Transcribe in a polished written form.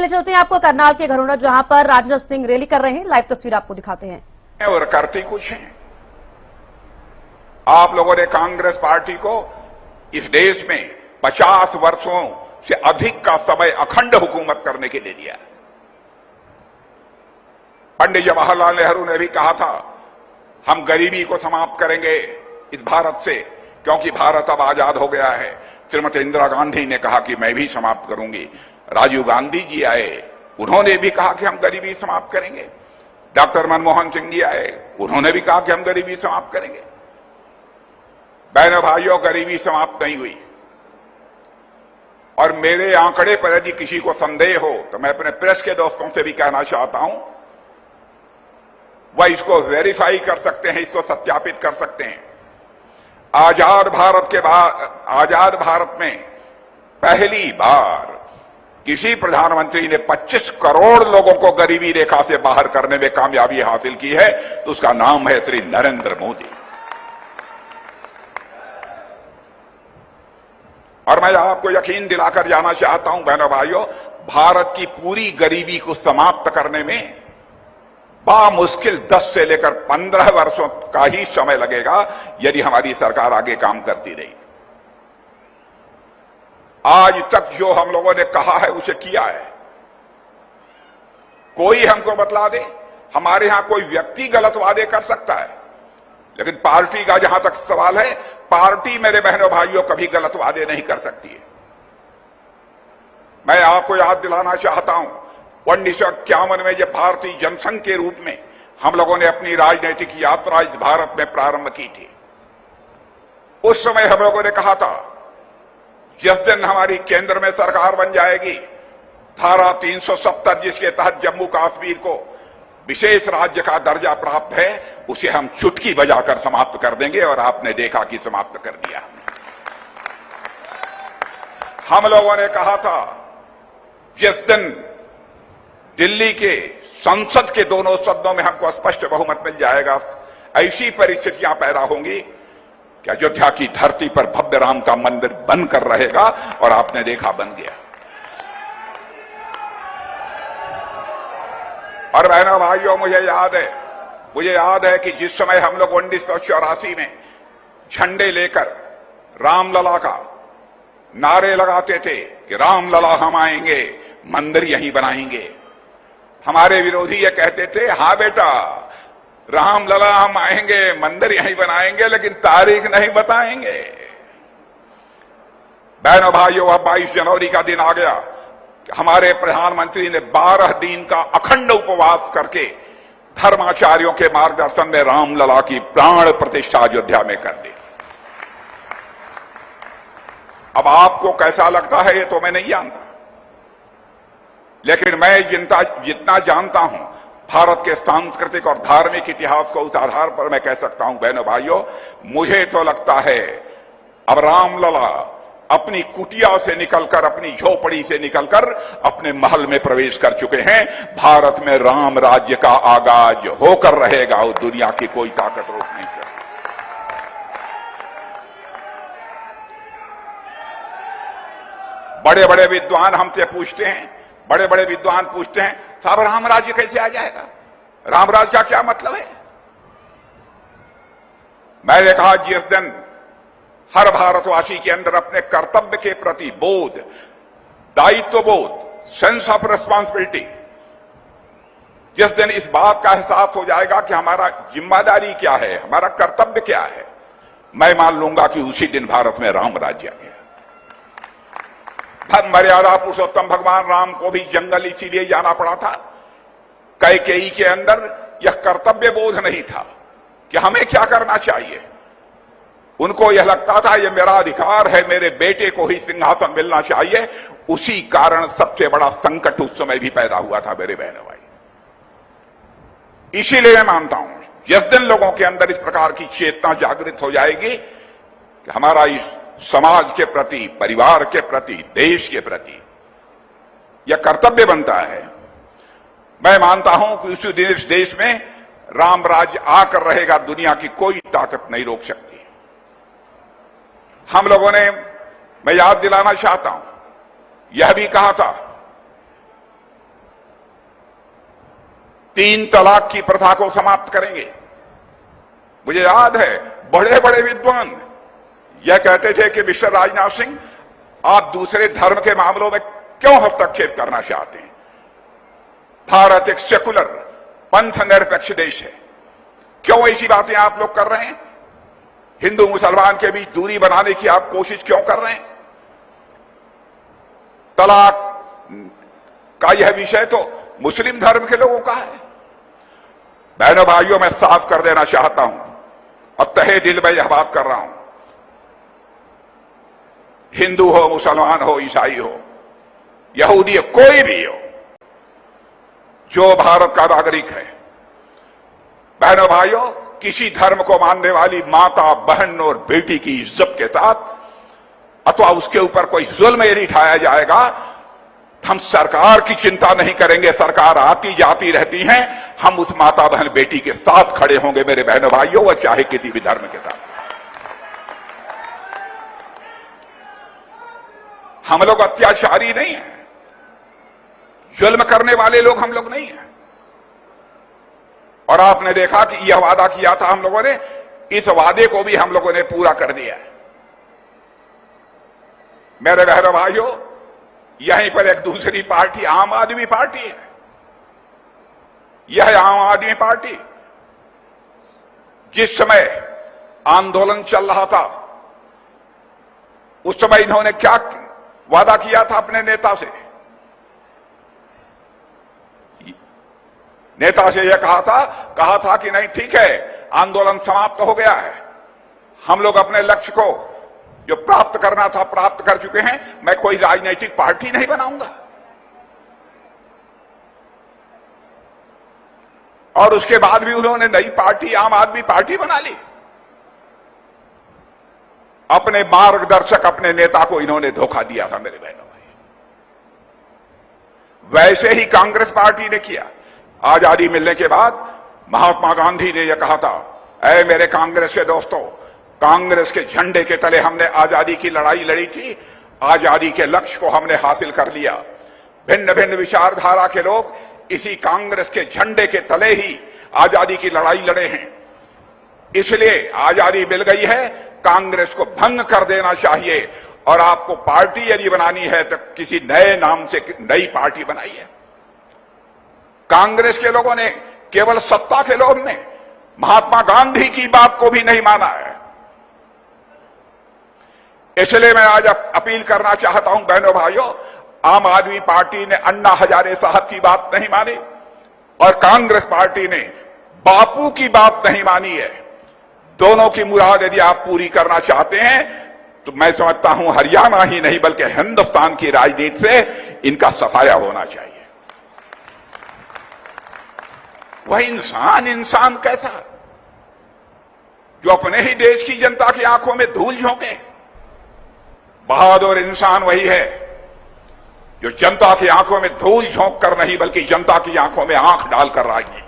ले चलते हैं आपको करनाल के घरोना, जहां पर राजनाथ सिंह रैली कर रहे हैं। लाइव तस्वीर आपको दिखाते हैं। और करते कुछ हैं। आप लोगों ने कांग्रेस पार्टी को इस देश में 50 वर्षों से अधिक का समय अखंड हुकूमत करने के लिए दिया। पंडित जवाहरलाल नेहरू ने भी कहा था, हम गरीबी को समाप्त करेंगे इस भारत से, क्योंकि भारत अब आजाद हो गया है। श्रीमती इंदिरा गांधी ने कहा कि मैं भी समाप्त करूंगी। राजीव गांधी जी आए, उन्होंने भी कहा कि हम गरीबी समाप्त करेंगे। डॉक्टर मनमोहन सिंह जी आए, उन्होंने भी कहा कि हम गरीबी समाप्त करेंगे। बहनों भाइयों, गरीबी समाप्त नहीं हुई। और मेरे आंकड़े पर यदि किसी को संदेह हो तो मैं अपने प्रेस के दोस्तों से भी कहना चाहता हूं, वह इसको वेरीफाई कर सकते हैं, इसको सत्यापित कर सकते हैं। आजाद भारत में पहली बार किसी प्रधानमंत्री ने 25 करोड़ लोगों को गरीबी रेखा से बाहर करने में कामयाबी हासिल की है, तो उसका नाम है श्री नरेंद्र मोदी। और मैं आपको यकीन दिलाकर जाना चाहता हूं बहनों भाइयों, भारत की पूरी गरीबी को समाप्त करने में बामुश्किल 10 से लेकर 15 वर्षों का ही समय लगेगा, यदि हमारी सरकार आगे काम करती रही। आज तक जो हम लोगों ने कहा है उसे किया है। कोई हमको बतला दे, हमारे यहां कोई व्यक्ति गलत वादे कर सकता है, लेकिन पार्टी का जहां तक सवाल है, पार्टी मेरे बहनों भाइयों कभी गलत वादे नहीं कर सकती है। मैं आपको याद दिलाना चाहता हूं, 1951 में जब भारतीय जनसंघ के रूप में हम लोगों ने अपनी राजनीतिक यात्रा इस भारत में प्रारंभ की थी, उस समय हम लोगों ने कहा था, जिस दिन हमारी केंद्र में सरकार बन जाएगी, धारा 370 जिसके तहत जम्मू कश्मीर को विशेष राज्य का दर्जा प्राप्त है, उसे हम चुटकी बजाकर समाप्त कर देंगे। और आपने देखा कि समाप्त कर दिया। हम लोगों ने कहा था, जिस दिन दिल्ली के संसद के दोनों सदनों में हमको स्पष्ट बहुमत मिल जाएगा, ऐसी परिस्थितियां पैदा होंगी कि अयोध्या की धरती पर भव्य राम का मंदिर बनकर रहेगा। और आपने देखा, बन गया। और बहनों भाइयों, मुझे याद है कि जिस समय हम लोग 1984 में झंडे लेकर रामलला का नारे लगाते थे कि रामलला हम आएंगे, मंदिर यहीं बनाएंगे, हमारे विरोधी ये कहते थे, हां बेटा रामलला हम आएंगे, मंदिर यहीं बनाएंगे, लेकिन तारीख नहीं बताएंगे। बहनों भाइयों, अब 22 जनवरी का दिन आ गया। हमारे प्रधानमंत्री ने 12 दिन का अखंड उपवास करके धर्माचार्यों के मार्गदर्शन में रामलला की प्राण प्रतिष्ठा अयोध्या में कर दी। अब आपको कैसा लगता है ये तो मैं नहीं जानता, लेकिन मैं जितना जानता हूं भारत के सांस्कृतिक और धार्मिक इतिहास को, उस आधार पर मैं कह सकता हूं बहनों भाइयों, मुझे तो लगता है अब रामलला अपनी कुटिया से निकलकर, अपनी झोपड़ी से निकलकर अपने महल में प्रवेश कर चुके हैं। भारत में राम राज्य का आगाज होकर रहेगा, और दुनिया की कोई ताकत रोक नहीं सकती। बड़े बड़े विद्वान हमसे पूछते हैं, साहब राम राज्य कैसे आ जाएगा, राम राज्य का क्या मतलब है? मैंने कहा, जिस दिन हर भारतवासी के अंदर अपने कर्तव्य के प्रति बोध, दायित्व बोध, सेंस ऑफ रिस्पॉन्सिबिलिटी, जिस दिन इस बात का एहसास हो जाएगा कि हमारा जिम्मेदारी क्या है, हमारा कर्तव्य क्या है, मैं मान लूंगा कि उसी दिन भारत में राम राज्य आ गया। धर्म मर्यादा पुरुषोत्तम भगवान राम को भी जंगल इसीलिए जाना पड़ा था। कैकेयी के अंदर यह कर्तव्य बोध नहीं था कि हमें क्या करना चाहिए। उनको यह लगता था, यह मेरा अधिकार है, मेरे बेटे को ही सिंहासन मिलना चाहिए। उसी कारण सबसे बड़ा संकट उस समय भी पैदा हुआ था मेरे बहनों भाई। इसीलिए मैं मानता हूं, जिस दिन लोगों के अंदर इस प्रकार की चेतना जागृत हो जाएगी कि हमारा इस समाज के प्रति, परिवार के प्रति, देश के प्रति यह कर्तव्य बनता है, मैं मानता हूं कि उसी दिन इस देश में राम राज्य आकर रहेगा, दुनिया की कोई ताकत नहीं रोक सकती। हम लोगों ने, मैं याद दिलाना चाहता हूं, यह भी कहा था 3 तलाक की प्रथा को समाप्त करेंगे। मुझे याद है बड़े बड़े विद्वान यह कहते थे कि मिस्टर राजनाथ सिंह, आप दूसरे धर्म के मामलों में क्यों हस्तक्षेप करना चाहते हैं? भारत एक सेकुलर पंथ निरपेक्ष देश है, क्यों ऐसी बातें आप लोग कर रहे हैं? हिंदू मुसलमान के बीच दूरी बनाने की आप कोशिश क्यों कर रहे हैं? तलाक का यह विषय तो मुस्लिम धर्म के लोगों का है। बहनों भाइयों, मैं साफ कर देना चाहता हूं और तहे दिल में यह बात कर रहा हूं, हिंदू हो, मुसलमान हो, ईसाई हो, यहूदी हो, कोई भी हो, जो भारत का नागरिक है, बहनों भाइयों, किसी धर्म को मानने वाली माता, बहन और बेटी की इज्जत के साथ अथवा उसके ऊपर कोई जुल्म यदि ढाया जाएगा, हम सरकार की चिंता नहीं करेंगे। सरकार आती जाती रहती है, हम उस माता, बहन, बेटी के साथ खड़े होंगे मेरे बहनों भाइयों, वह चाहे किसी भी धर्म के साथ। हम लोग अत्याचारी नहीं है, जुल्म करने वाले लोग हम लोग नहीं है। और आपने देखा कि यह वादा किया था हम लोगों ने, इस वादे को भी हम लोगों ने पूरा कर दिया है। मेरे बहनों भाइयों, यहीं पर एक दूसरी पार्टी आम आदमी पार्टी है। यह आम आदमी पार्टी जिस समय आंदोलन चल रहा था, उस समय इन्होंने क्या वादा किया था अपने नेता से? नेता से यह कहा था कि नहीं, ठीक है, आंदोलन समाप्त हो गया है, हम लोग अपने लक्ष्य को जो प्राप्त करना था प्राप्त कर चुके हैं, मैं कोई राजनीतिक पार्टी नहीं बनाऊंगा। और उसके बाद भी उन्होंने नई पार्टी आम आदमी पार्टी बना ली। अपने मार्गदर्शक, अपने नेता को इन्होंने धोखा दिया था मेरे बहनों भाई। वैसे ही कांग्रेस पार्टी ने किया। आजादी मिलने के बाद महात्मा गांधी ने यह कहा था, ऐ मेरे कांग्रेस के दोस्तों, कांग्रेस के झंडे के तले हमने आजादी की लड़ाई लड़ी थी, आजादी के लक्ष्य को हमने हासिल कर लिया। भिन्न भिन्न विचारधारा के लोग इसी कांग्रेस के झंडे के तले ही आजादी की लड़ाई लड़े हैं। इसलिए आजादी मिल गई है, कांग्रेस को भंग कर देना चाहिए और आपको पार्टी यदि बनानी है तो किसी नए नाम से नई पार्टी बनाइए। कांग्रेस के लोगों ने केवल सत्ता के लोभ में महात्मा गांधी की बात को भी नहीं माना है। इसलिए मैं आज अपील करना चाहता हूं बहनों भाइयों, आम आदमी पार्टी ने अन्ना हजारे साहब की बात नहीं मानी और कांग्रेस पार्टी ने बापू की बात नहीं मानी है। दोनों की मुराद यदि आप पूरी करना चाहते हैं तो मैं समझता हूं हरियाणा ही नहीं बल्कि हिंदुस्तान की राजनीति से इनका सफाया होना चाहिए। वह इंसान कैसा जो अपने ही देश की जनता की आंखों में धूल झोंके? बहादुर इंसान वही है जो जनता की आंखों में धूल झोंक कर नहीं बल्कि जनता की आंखों में आंख डालकर राजनीति